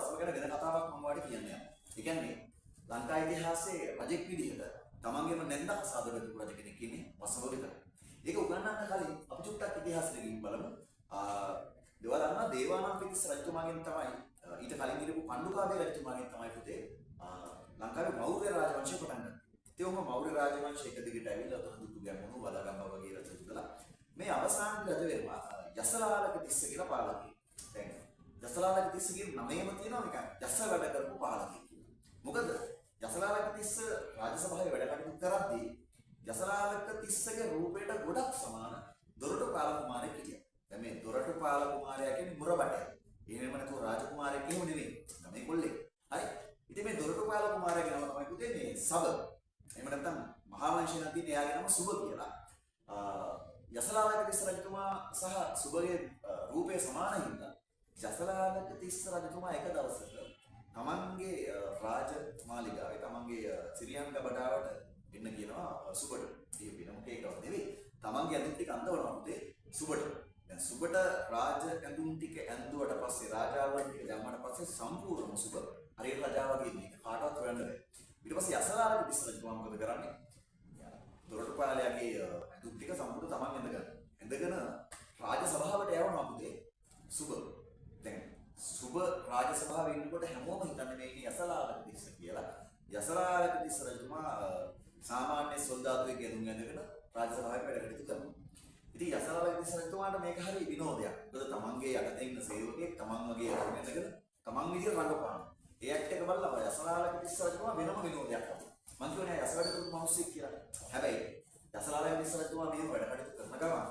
වසම ගැන වෙන කතාවක් මම ඔයාලට කියන්න යනවා. ඒ කියන්නේ ලංකා ඉතිහාසයේ රජෙක් විදිහට තමන්ගේම නැන්දක් සාදගත්තු රජ කෙනෙක් ඉන්නේ වසම විතරයි. ඒක උගන්වන්න කලින් අපි චුට්ටක් ඉතිහාසෙට ගිහින් බලමු. දේවා දන්නා දේවානම්පියතිස්ස රජතුමාගෙන් තමයි ඊට කලින් ඉඳපු පණ්ඩුකාභය රජතුමාගෙන් තමයි පුතේ ලංකාවේ මෞර්ය රාජවංශය පටන් ගත්තේ. ඒවම මෞර්ය රාජවංශය එක දිගට ඇවිල්ලා උතන දුටු ගැමුණු වලගම්බ වගේ රජ ඉඳලා මේ අවසාන රජ වෙනවා යසලාලක තිස්ස කියලා පාලකයෙක්. දැන් යසලාලක තිස්සගේ නමේම තියෙනවා නිකන් යස වැඩ කරපු පාලකයෙක් කියලා. මොකද යසලාලක තිස්ස රාජසභාවේ වැඩ කටයුතු කරද්දී යසලාලක තිස්සගේ රූපයට ගොඩක් සමාන දොරටුපාල කුමාරයෙක් හිටියා. දැන් මේ දොරටුපාල කුමාරයා කියන්නේ මුරබටය. එහෙම නැතුව රාජකුමාරයෙක් එහෙම නෙවෙයි. මේ කොල්ලෙක්. හරි. ඉතින් මේ දොරටුපාල කුමාරයාගේ නම තමයි පුතේ මේ සබ. එහෙම නැත්නම් මහා වංශේ නම් තියෙන එයාගේ නම සුබ කියලා. යසලාලක තිස්ස රජතුමා සහ සුබගේ රූපය සමාන හින්දා යසලාලක තිස්ස රජතුමා එක දවසක තමන්ගේ රාජමාලිගාවේ තමන්ගේ සිරියන් ගබඩාවට එන්න කියනවා සුබට. ඒ වෙනම කේකවත් නෙවෙයි. තමන්ගේ ඇඳුම් ටික අඳවනවා පුතේ සුබට. දැන් සුබට රාජ ඇඳුම් ටික ඇඳුවට පස්සේ රාජාවන් ටික දැම්මට පස්සේ සම්පූර්ණ සුබ හරියට රජා වගේ මේක කාටවත් හොයන්න බැහැ. ඊට පස්සේ යසලාලක තිස්ස රජතුමා මොකද කරන්නේ? දොරටුපාලයාගේ ඇඳුම් ටික සම්පූර්ණ තමන් ඇඳගන්න. ඇඳගෙන රාජ සභාවට යවනවා පුතේ සුබ. දැන් සුබ රාජ සභාවේ ඉන්නකොට හැමෝම හිතන්නේ මේක යසලාලක තිස්ස කියලා. යසලාලක තිස්ස රජතුමා සාමාන්‍ය සොල්දාදුවෙක් ඇඳුම් ඇඳගෙන රාජ සභාවේ වැඩ කටයුතු කරනවා. ඉතින් යසලාලක තිස්ස රජතුමාට මේක හරි විනෝදයක්. මොකද තමන්ගේ යටතේ ඉන්න සේවකයෙක් තමන් වගේ ඇඳුම් ඇඳගෙන තමන් විදිහට රඟපානවා. ඒ ඇක්ට් එක බලලා යසලාලක තිස්ස රජතුමා වෙනම විනෝදයක් කරනවා. මං කියන්නේ යස වැඩ කරපු මිනිස්සෙක් කියලා. හැබැයි යසලාලක තිස්ස රජතුමා මෙහෙම වැඩ කටයුතු කරන ගමන්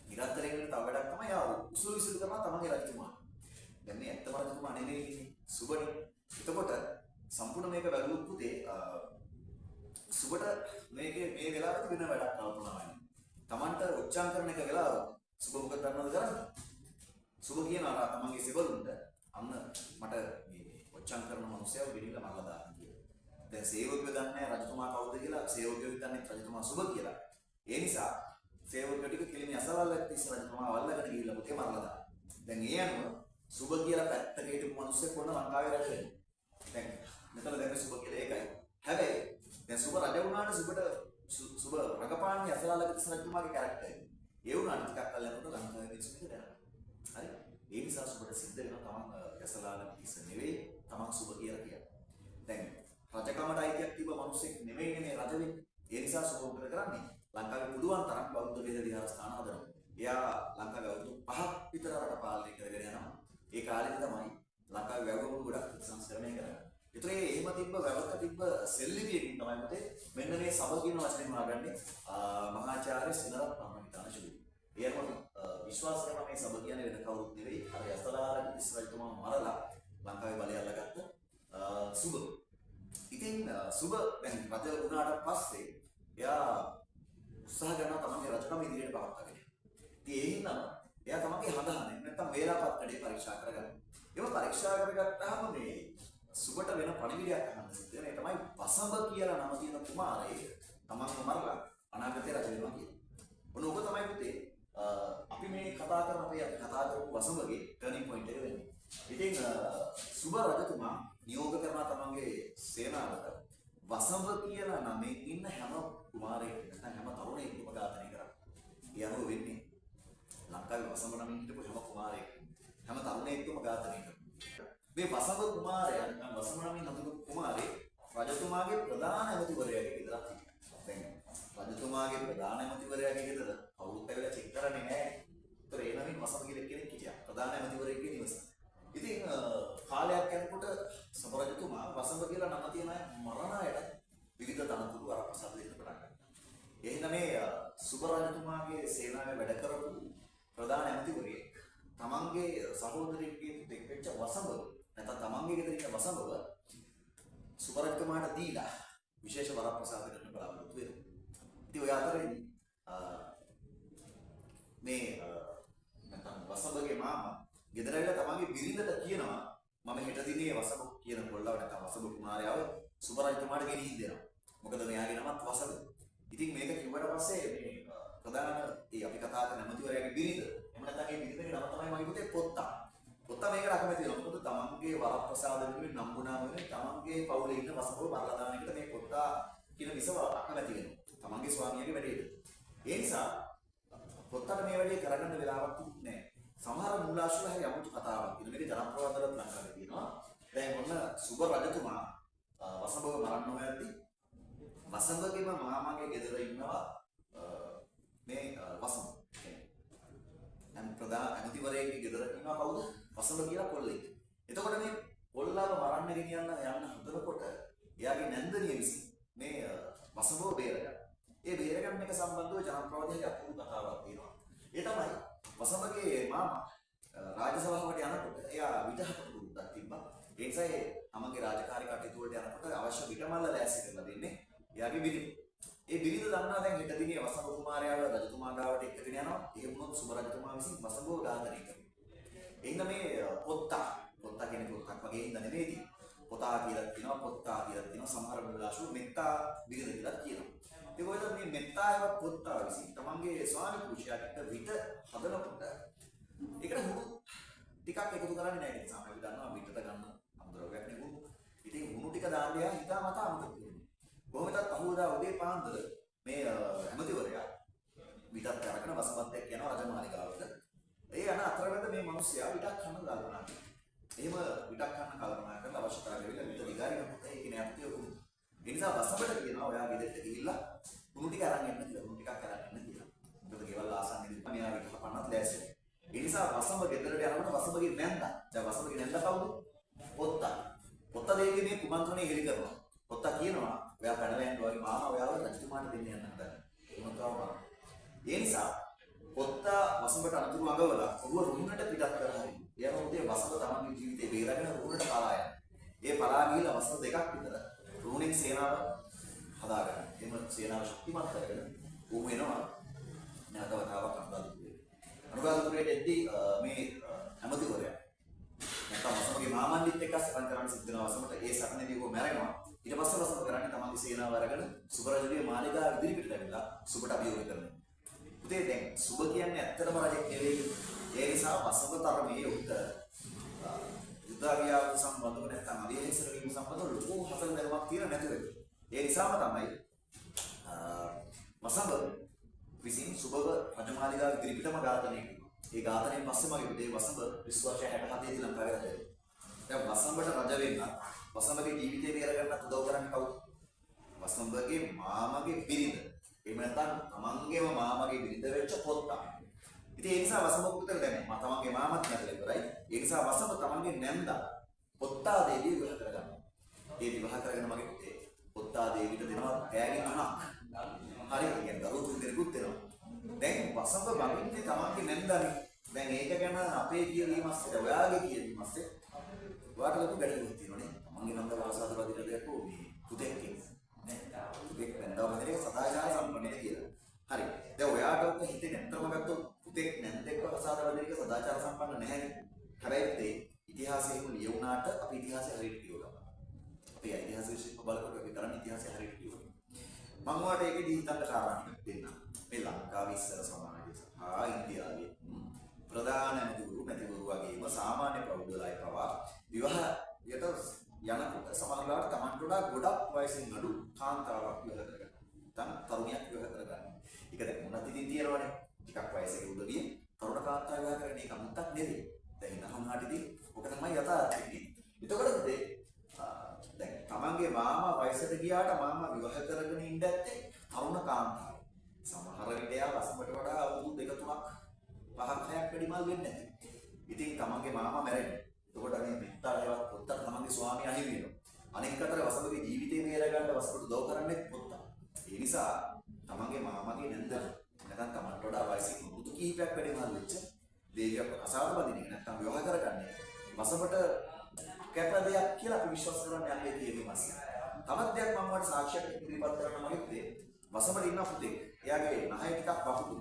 නිරන්තරයෙන් වෙන තව වැඩක් තමයි උසුළු විසුළු කරනවා තමන්ගේ රජතුමා. දැන් මේ ඇත්තම රජතුමා නෙමෙයි ඉන්නේ සුබනේ. එතකොට සම්පූර්ණ මේක වැළුවු පුතේ සුබට මේකේ මේ වෙලාවට වෙන වැඩක් කල්පනා වෙනවා. තමන්ට උච්චාරණ කරන එක වෙලාව සුබ මොකද කරනවද කරන්නේ? සුබ කියනවා තමන්ගේ සෙවලුන්ට අන්න මට මේ උච්චාරණ කරන මිනිස්සයව ගෙනිලා මරලා දාන්න කියලා. දැන් සේවකයෝ දන්නේ රජතුමා කවුද කියලා සේවකයෝ හිතන්නේ රජතුමා සුබ කියලා. ඒ නිසා සේවකයෝ ටික කෙලින් යසලාලක තිස්ස රජතුමා වල්ලගෙන ගිහිල්ලා පුතේ මරලා දානවා. දැන් ඒ අනුව සුබ කියලා පැත්තක හිටපු මිනිස්සෙක් වුණ ලංකාවේ රජ වෙනවා. දැන් මෙතන දැන් සුබ කියලා ඒකයි. හැබැයි දැන් සුබ රජ වුණාට සුබට සුබ රඟපාන්නේ යසලාලක තිස්ස රජතුමාගේ කැරක්ටර් එක. ඒ වුණාට ටිකක් කල් යනකොට ලංකාවේ මිනිස්සුන්ට දැනෙනවා. හරි. ඒ නිසා සුබට සිද්ධ වෙනවා තමන් යසලාලක තිස්ස නෙවෙයි තමන් සුබ කියලා කියන්නේ. දැන් රජකමට අයිතියක් තිබ්බ මිනිස්සෙක් නෙවෙයිනේ මේ රජ වෙන්නේ. ඒ නිසා සුබ මොකද කරන්නේ? ලංකාවේ පුළුවන් තරම් බෞද්ධ වේද විහාරස්ථාන හදනවා. එයා ලංකාවේ අවුරුදු 5ක් විතර රට පාලනය කරගෙන යනවා. ඒ කාලෙදි තමයි ලංකාවේ වැවගමුණු ගොඩක් සංස්කරණය කරන්නේ. ඒතර එහෙම තිබ්බ වැවක තිබ්බ සෙල්ලිවියකින් තමයි මතේ මෙන්න මේ සබ කියන වචනේ මාගන්නේ මහාචාර්ය සිනරත් පරණවිතාන ශිලි. එයාම විශ්වාස කරන මේ සබ කියන්නේ වෙන කවුරුත් නෙවෙයි අර යසලාලක තිස්ස රජතුමා මරලා ලංකාවේ බලය අල්ලගත්ත සුබ. ඉතින් සුබ දැන් රජ වුණාට පස්සේ එයා උත්සාහ කරනවා තමන්ගේ රජකම ඉදිරියට පවත්වාගෙන යන්න. ඉතින් ඒ හින්දා එයා තමන්ගේ හදහනේ නැත්තම් වේලාපත්කඩේ පරීක්ෂා කරගන්නවා. ඒක පරීක්ෂා කරගත්තාම මේ සුබට වෙන පණිවිඩයක් අහන්න සිද්ධ වෙනවා. ඒ තමයි වසඹ කියලා නම තියෙන කුමාරයෙක් තමන්ව මරලා අනාගතේ රජ වෙනවා කියන්නේ. ඔන්න ඔබ තමයි පුතේ අපි මේ කතා කරන අපි කතා කරපු වසඹගේ ටර්නින් පොයින්ට් එක වෙන්නේ. ඉතින් සුබ රජතුමා නියෝග කරන තමන්ගේ සේනාවට වසඹ කියලා නමෙන් ඉන්න හැම කුමාරයෙක් නැත්නම් හැම තරුණයෙක්ම ඝාතනය කරා. ඒ අනුව වෙන්නේ ලංකාවේ වසඹ නමින් හිටපු හැම කුමාරයෙක් හැම තරුණයෙක්ම ඝාතනය කරනවා. මේ වසඹ කුමාරයා නැත්නම් වසඹ නමින් හඳුන්වපු කුමාරයෙක් රජතුමාගේ ප්‍රධාන ඇමතිවරයාගේ ගෙදරක් හිටියා. දැන් රජතුමාගේ ප්‍රධාන ඇමතිවරයාගේ ගෙදර කවුරුත් ඇවිල්ලා චෙක් කරන්නේ නැහැ. ඒතර ඒ නමින් වසඹ කියලා කෙනෙක් හිටියා. ප්‍රධාන ඇමතිවරයෙක්ගේ නිවස. ඉතින් කාලයක් යනකොට සබ රජතුමා වසඹ කියලා නම තියෙන අය මරණ අයට විවිධ තනතුරු වරප්‍රසාද දෙන්න පටන් ගත්තා. එහෙනම් මේ සුබ රජතුමාගේ සේනාවේ වැඩ කරපු ප්‍රධාන ඇමතිවරයෙක් තමන්ගේ සහෝදරයෙක්ගේ පුතෙක් වෙච්ච වසඹ නැත්නම් තමන්ගේ ගෙදර ඉන්න වසඹව සුබ රජතුමාට දීලා විශේෂ වරප්‍රසාද දෙන්න බලාපොරොත්තු වෙනවා. ඉතින් ඔය අතරේදී මේ නැත්නම් වසඹගේ මාමා ගෙදර ඇවිල්ලා තමන්ගේ බිරිඳට කියනවා මම හෙට දිනේ වසඹ කියන කොල්ලව නැත්නම් වසඹ කුමාරයාව සුබ රජතුමාට ගෙනිහින් දෙනවා. මොකද මෙයාගේ නමත් වසඹ. ඉතින් මේක කිව්වට පස්සේ මේ ප්‍රධාන අපි කතා කරන ඇමතිවරයාගේ බිරිඳ එහෙම නැත්නම් ඒ බිරිඳගේ නම තමයි මගේ පුතේ පොත්තා. පොත්තා මේකට අකමැති වෙනවා. මොකද තමන්ගේ වරප්‍රසාද වෙනුවෙන් නම්බුනාම වෙනුවෙන් තමන්ගේ පවුලේ ඉන්න වසඹව මරලා දාන එකට මේ පොත්තා කියන විසව අකමැති වෙනවා. තමන්ගේ ස්වාමියාගේ වැඩේට. ඒ නිසා පොත්තට මේ වැඩේ කරගන්න වෙලාවක් තිබුණේ නැහැ. සමහර මූලාශ්‍රවල හරි අමුතු කතාවක් තියෙනවා. මේක ජනප්‍රවාදවලත් ලංකාවේ තියෙනවා. දැන් ඔන්න සුබ රජතුමා වසඹව මරන්න හොයද්දී වසඹගේම මාමාගේ ගෙදර ඉන්නවා මේ වසඹ. දැන් ප්‍රධාන ඇමතිවරයෙක්ගේ ගෙදර ඉන්නවා කවුද? වසඹ කියලා කොල්ලෙක්. එතකොට මේ කොල්ලාව මරන්න ගෙනියන්න යන්න හදනකොට එයාගේ නැන්දනිය විසින් මේ වසඹව බේරගන්න. ඒ බේරගන්න එක සම්බන්ධව ජනප්‍රවාදයේ අපූර්ව කතාවක් තියෙනවා. ඒ තමයි වසඹගේ මාමා රාජසභාවට යනකොට එයා විදහාට පුරුද්දක් තිබ්බා. ඒ නිසා තමන්ගේ රාජකාරී කටයුතු වලට යනකොට අවශ්‍ය විටමල්ල ලෑස්ති කරලා දෙන්නේ එයාගේ බිරිඳ. ඒ බිරිඳ දන්නා දැන් හෙට දිනේ වසඹ කුමාරයාව රජතුමා ගාවට එක්කගෙන යනවා. ඒ වුණොත් සුබ රජතුමා විසින් වසඹව ඝාතනය කරනවා. එන්න මේ පොත්තා කියන්නේ පොත්තක් වගේ ඉඳ නෙමෙයි. පොතා කියලා කියනවා, පොත්තා කියලා කියනවා. සමහර මූලාශ්‍රවල මෙත්තා බිරිඳ කියලා කියනවා. ඒක ඔය මේ මෙත්තාව පොත්තා විසින් තමන්ගේ ස්වාමි පුරුෂයාට විත හදනකොට ඒකට හුණු ටිකක් එකතු කරන්නේ නැහැ. ඒ සමහරවිට දන්නවා විතට ගන්න අමුද්‍රව්‍යයක් නේ හුණු. ඉතින් හුණු ටික දාන්න යා හිතාමතා අමතක වෙනවා. කොහොමදත් අහුවදා උදේ පාන්දර මේ ඇමතිවරයා විතත් අරගෙන වසමත් එක්ක යනවා රජමාලිගාවට. ඒ යන අතරමැද මේ මිනිස්සයා විතක් කන්න කල්පනා කරනවා. එහෙම විතක් කන්න කල්පනා කරලා අවශ්‍ය කරලා ගිහලා විතර දිගාරිනකොට ඒක නෑ අපිට උණු. ඒ නිසා වසමට කියනවා ඔයා ගෙදරට ගිහිල්ලා උණු ටික අරන් එන්න කියලා. උණු ටිකක් අරන් එන්න කියලා. මොකද ගෙවල් ආසන්නේදී මෙයා විතර පන්නත් දැස්සේ. ඒ නිසා වසම ගෙදරට යනකොට වසමගේ නැන්දා. දැන් වසමගේ නැන්දා කවුද? පොත්තා. පොත්තා දෙවියන් මේ කුමන්ත්‍රණය හෙළි කරනවා. පොත්තා කියනවා ඔයා පැනලා යන්න වගේ මාමා ඔයාව රජතුමාට දෙන්න යන්න හදන්නේ. එහෙම තමයි. ඒ නිසා පොත්තා වසමට අනුතුරු අඟවලා ඔබ රුහුණට පිටත් කරලා හරි. එයාම උදේ වසම තමන්ගේ ජීවිතේ බේරගෙන රුහුණට පලා යනවා. ඒ පලා ගිහලා වසම දෙකක් විතර රුහුණෙන් සේනාව හදාගන්න. එහෙම සේනාව ශක්තිමත් කරගෙන ඌ වෙනවා නැවත වතාවක් අනුරාධපුරයට එද්දී මේ ඇමතිවරයා නැත්නම් වසමගේ මාමන්දිත් එක්ක සටන් කරන්න සිද්ධ වෙනවා. වසමට ඒ සටනේදී ਉਹ මැරෙනවා. ඊට පස්සේ වසම කරන්නේ තමන්ගේ සේනාව අරගෙන සුබරජුගේ මාලිගාව ඉදිරිපිට ඇවිල්ලා සුබට අභියෝග කරනවා. පුතේ දැන් සුබ කියන්නේ ඇත්තටම රජෙක් නෙවෙයි. ඒ නිසා වසම තරමේ උත් යුද්ධාවියාව සම්බන්ධව නැත්නම් අධිහේසර වීම සම්බන්ධව ලොකු හතර දැනුමක් තියෙන නැතුව. ඒ නිසාම තමයි වසම විසින් සුබව රජමාලිගාව ඉදිරිපිටම ඝාතනය කරනවා. ඒ ඝාතනයෙන් පස්සේ මගේ පුතේ වසම විශ්වාසය 67 දී ලංකාවේ රජ වෙනවා. දැන් වසමට රජ වෙන්න වසමගේ ජීවිතේ බේරගන්න උදව් කරන්නේ කවුද? වසමගේ මාමගේ බිරිඳ. එහෙම නැත්නම් තමන්ගේම මාමගේ බිරිඳ වෙච්ච පොත්තා. ඉතින් ඒ නිසා වසම පුතේ දැන් තමන්ගේ මාමත් නැතල ඉවරයි. ඒ නිසා වසම තමන්ගේ නැන්දා පොත්තා දේවිය විවාහ කරගන්නවා. ඒ විවාහ කරගෙන මගේ පුතේ පොත්තා දේවියට දෙනවා පෑගි 3ක්. හරි කියන්නේ දරුවෝ 3 දෙනෙකුත් දෙනවා. දැන් වසම බගින්නේ තමන්ගේ නැන්දානේ. දැන් ඒක ගැන අපේ කියවීම ඇස්සේ ඔයාගේ කියවීම ඇස්සේ ඔයාට ලොකු ගැටලුවක් තියෙනවනේ. තමන්ගේ නන්ද වාසාදවදින දෙයක් මේ පුතෙක් කියන්නේ. නේ? පුතෙක් නැන්දවදිනේ සදාචාර සම්පන්නද කියලා. හරි. දැන් ඔයාට ඔක හිතේ නැත්තරම ගත්තොත් පුතෙක් නැන්දෙක්ව වාසාදවදින එක සදාචාර සම්පන්න නැහැනේ. හැබැයි ඒ ඉතිහාසයේ ලියුණාට අපි ඉතිහාසය හරියට කියවලා. අපි ඉතිහාසයේ ශිල්ප බලකොට අපි කරන්නේ ඉතිහාසය හරියට කියවලා. මම ඔයාලට ඒකෙදි හිතන්න කාරණා දෙන්න. මේ ලංකාවේ ඉස්සර සමාජයේ සහ ඉන්දියාවේ ප්‍රධාන මැතිවරු වගේම සාමාන්‍ය ප්‍රෞಢලයි පවා විවාහයට යනකොට සමහරවිට තමන්ට වඩා ගොඩක් වයසින් අඩු කාන්තාවක් විවාහ කරගන්න. නැත්නම් තරුණියක් විවාහ කරගන්න. ඒක දැන් මොනවද ඉතින් තියෙනවනේ. ටිකක් වයසක උදවිය තරුණ කාන්තාව විවාහ කරන එක මුත්තක් නෙවෙයි. දැන් නහමහටදී ඔක තමයි යථාර්ථය. එතකොට දැන් තමන්ගේ මාමා වයසට ගියාට මාමා විවාහ කරගෙන ඉඳ ඇත්තේ තරුණ කාන්තාව. සමහර විට එයා වසමට වඩා අවුරුදු 2 3ක් 5ක් 6ක් වැඩිමල් වෙන්නේ නැහැ. ඉතින් තමන්ගේ මාමා මැරෙන්නේ. එතකොට මේ පිටාරේවත් පොත්තට තමන්ගේ ස්වාමියා අහිමි වෙනවා. අනෙක් අතට වසමගේ ජීවිතේ බේරගන්න වසමට උදව් කරන්නේ පොත්තා. ඒ නිසා තමන්ගේ මාමාගේ නැන්ද නැත්නම් තමන්ට වඩා වයසින් අවුරුදු කිහිපයක් වැඩිමල් වෙච්ච දේවියක් අසාධ බඳින එක නැත්නම් විවාහ කරගන්නේ. වසමට කැප දෙයක් කියලා අපි විශ්වාස කරන්නේ අපේ තියෙන්නේ. තවත් දෙයක් මම ඔයාලට සාක්ෂියක් ඉදිරිපත් කරන්න මගේ පුතේ. වසමට ඉන්න පුතේ. එයාගේ නහය ටිකක් වකුඩු.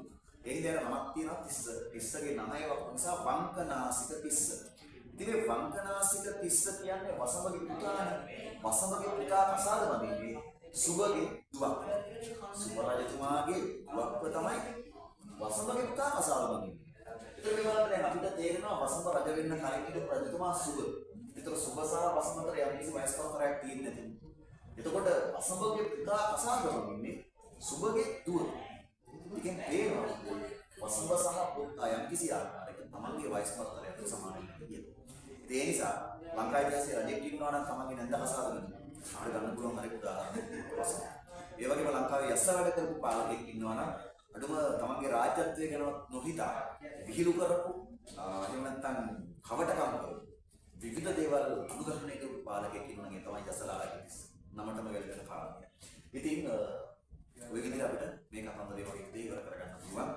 ඒ හින්දා නමක් තියෙනවා තිස්ස. තිස්සගේ නහය වකුඩු නිසා වංකනාසික තිස්ස. ඉතින් මේ වංකනාසික තිස්ස කියන්නේ වසමගේ පුතානේ. වසමගේ පුතා කසාද බඳින්නේ සුබගේ දුවක්. සුබ රජතුමාගේ දුවක්ව තමයි වසමගේ පුතා කසාද බඳින්නේ. ඒතර මේ බලන්න දැන් අපිට තේරෙනවා වසඹ රජ වෙන්න කලින් ඉඳන් රජතුමා සුබ. ඒතර සුබ සහ වසඹ අතර යම් කිසි වයස්පරතරයක් තියෙන්නේ නැති. එතකොට වසඹගේ පිතා කසාදරම ඉන්නේ සුබගේ දුව. ඉතින් තේරෙනවා වසඹ සහ පුතා යම් කිසි ආකාරයක තමන්ගේ වයස්පරතරයට සමාන වෙනවා කියලා. ඉතින් ඒ නිසා ලංකා ඉතිහාසයේ රජෙක් ඉන්නවා නම් තමන්ගේ නැන්ද කසාදරම ආර ගන්න පුළුවන් හරි උදාහරණයක් වසඹ. ඒ වගේම ලංකාවේ යස්ස වැඩ කරපු පාලකෙක් ඉන්නවා නම් අඩුම තමන්ගේ රාජ්‍යත්වය ගැන නොහිතා විහිළු කරපු එහෙම නැත්නම් කවටකම් කරපු විවිධ දේවල් අනුගමනය කරපු පාලකෙක් ඉන්නවා නම් ඒ තමයි යසලාරාජිස් නමටම වැළඳන පාලකයා. ඉතින් ඔය විදිහට අපිට මේ කතන්දරේ වගේ දේ ඉවර කරගන්න පුළුවන්.